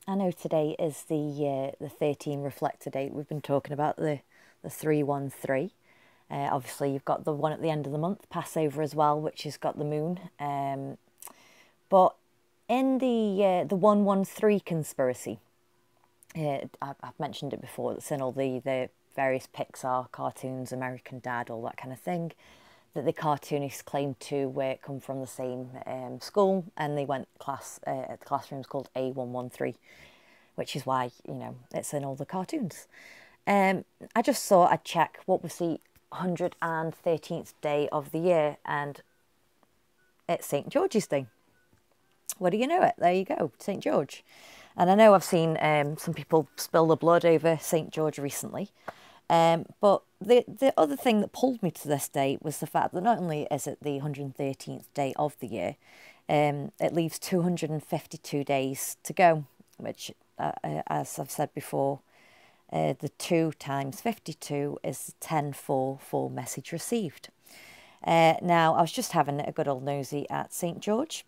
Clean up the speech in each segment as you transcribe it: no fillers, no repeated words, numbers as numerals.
I know today is the 13 reflector date. We've been talking about the 313. Obviously, you've got the one at the end of the month, Passover as well, which has got the moon. But in the 113 conspiracy, I've mentioned it before. It's in all the various Pixar cartoons, American Dad, all that kind of thing. That the cartoonists claim to come from the same school, and they went the classroom's called A113, which is why it's in all the cartoons. I just thought I'd check what was the 113th day of the year, and it's St George's Day. What do you know it? There you go, St George. And I know I've seen some people spill the blood over St George recently. But the other thing that pulled me to this day was the fact that not only is it the 113th day of the year, it leaves 252 days to go, which, as I've said before, the 2 times 52 is 10 for message received. Now, I was just having a good old nosy at St George,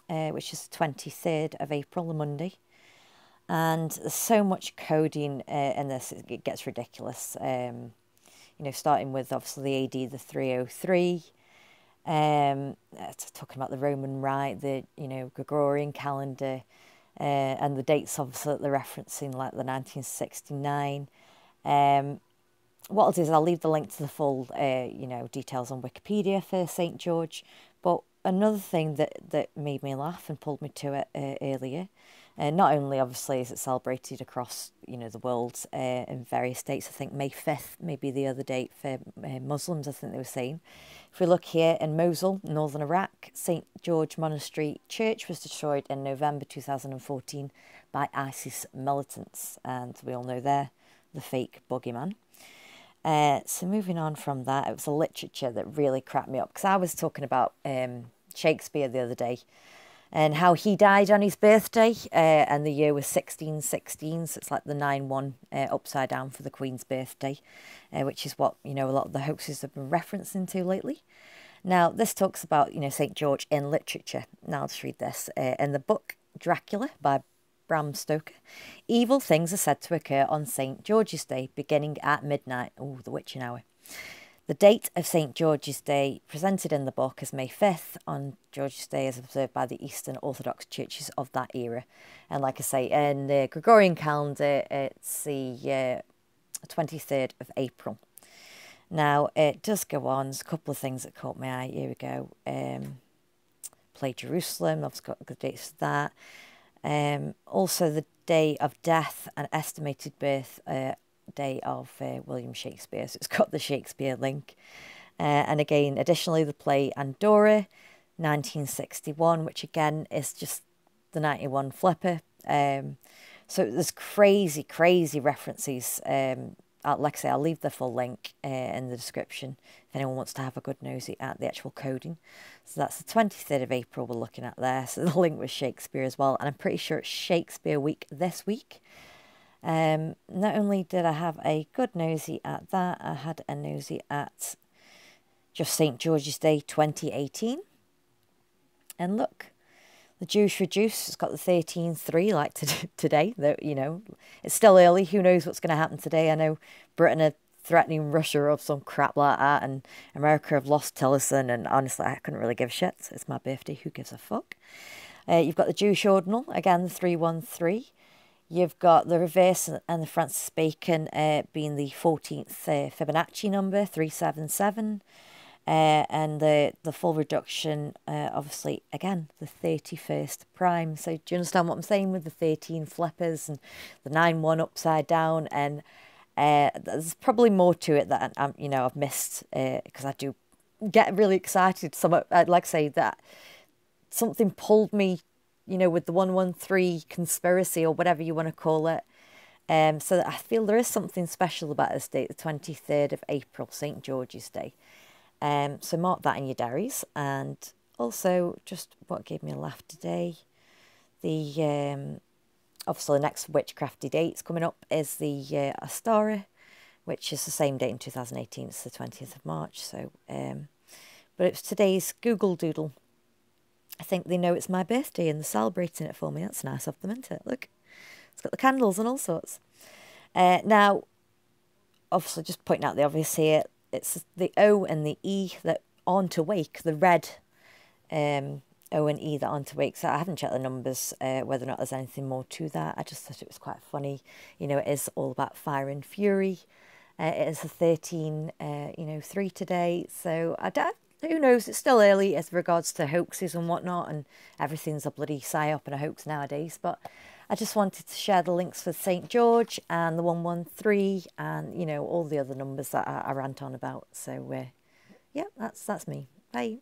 which is the 23rd of April, a Monday. And there's so much coding in this, it gets ridiculous. Starting with obviously the AD, the 303, talking about the Roman Rite, the Gregorian calendar, and the dates obviously that they're referencing, like the 1969. What I'll do is I'll leave the link to the full details on Wikipedia for St George. But another thing that made me laugh and pulled me to it earlier. Not only, obviously, is it celebrated across, the world in various states. I think May 5th may be the other date for Muslims, I think they were saying. If we look here in Mosul, northern Iraq, St. George Monastery Church was destroyed in November 2014 by ISIS militants. And we all know they're the fake boogeyman. So moving on from that, it was the literature that really cracked me up. Because I was talking about Shakespeare the other day, and how he died on his birthday, and the year was 1616, so it's like the 9-1 upside down for the Queen's birthday, which is what, a lot of the hoaxes have been referencing to lately. Now, this talks about, St. George in literature. Now, I'll just read this. In the book Dracula by Bram Stoker, evil things are said to occur on St. George's Day, beginning at midnight. Oh, the witching hour. The date of St. George's Day presented in the book as May 5th on George's Day is observed by the Eastern Orthodox churches of that era. And like I say, in the Gregorian calendar, it's the 23rd of April. Now, it does go on. There's a couple of things that caught my eye. Here we go. Play Jerusalem. I've got good dates for that. Also, the day of death and estimated birth day of William Shakespeare, so it's got the Shakespeare link. And again, additionally, the play Andorra, 1961, which again is just the 91 flipper. So there's crazy references. Like I say, I'll leave the full link in the description if anyone wants to have a good nosy at the actual coding. So that's the 23rd of April we're looking at there. So the link was Shakespeare as well, and I'm pretty sure it's Shakespeare week this week. Not only did I have a good nosy at that, I had a nosy at just St. George's Day 2018. And look, the Jewish reduce, it's got the 13-3 like today. It's still early. Who knows what's going to happen today? I know Britain are threatening Russia or some crap like that, and America have lost Tillerson, and honestly, I couldn't really give a shit. It's my birthday. Who gives a fuck? You've got the Jewish ordinal, again, the 313. You've got the reverse and the Francis Bacon being the 14th Fibonacci number, 377. And the full reduction, obviously, again, the 31st prime. So do you understand what I'm saying with the 13 flippers and the 9-1 upside down? And there's probably more to it that I've missed, because I do get really excited. I'd like to say that something pulled me, with the 113 conspiracy or whatever you want to call it. So I feel there is something special about this date, the 23rd of April, St. George's Day. So mark that in your diaries. And also, just what gave me a laugh today, obviously the next witchcrafty dates coming up is the Astara, which is the same date in 2018. It's the 20th of March. So, but it's today's Google Doodle. I think they know it's my birthday and they're celebrating it for me. That's nice of them, isn't it? Look. It's got the candles and all sorts. Now, obviously, just pointing out the obvious here, it's the O and the E that aren't awake, the red O and E that aren't awake. So I haven't checked the numbers, whether or not there's anything more to that. I just thought it was quite funny. You know, it is all about fire and fury. It is a 13-3 today. So who knows? It's still early as regards to hoaxes and whatnot, and everything's a bloody psyop and a hoax nowadays. But I just wanted to share the links for St. George and the 113 and, you know, all the other numbers that I rant on about. So, yeah, that's me. Bye.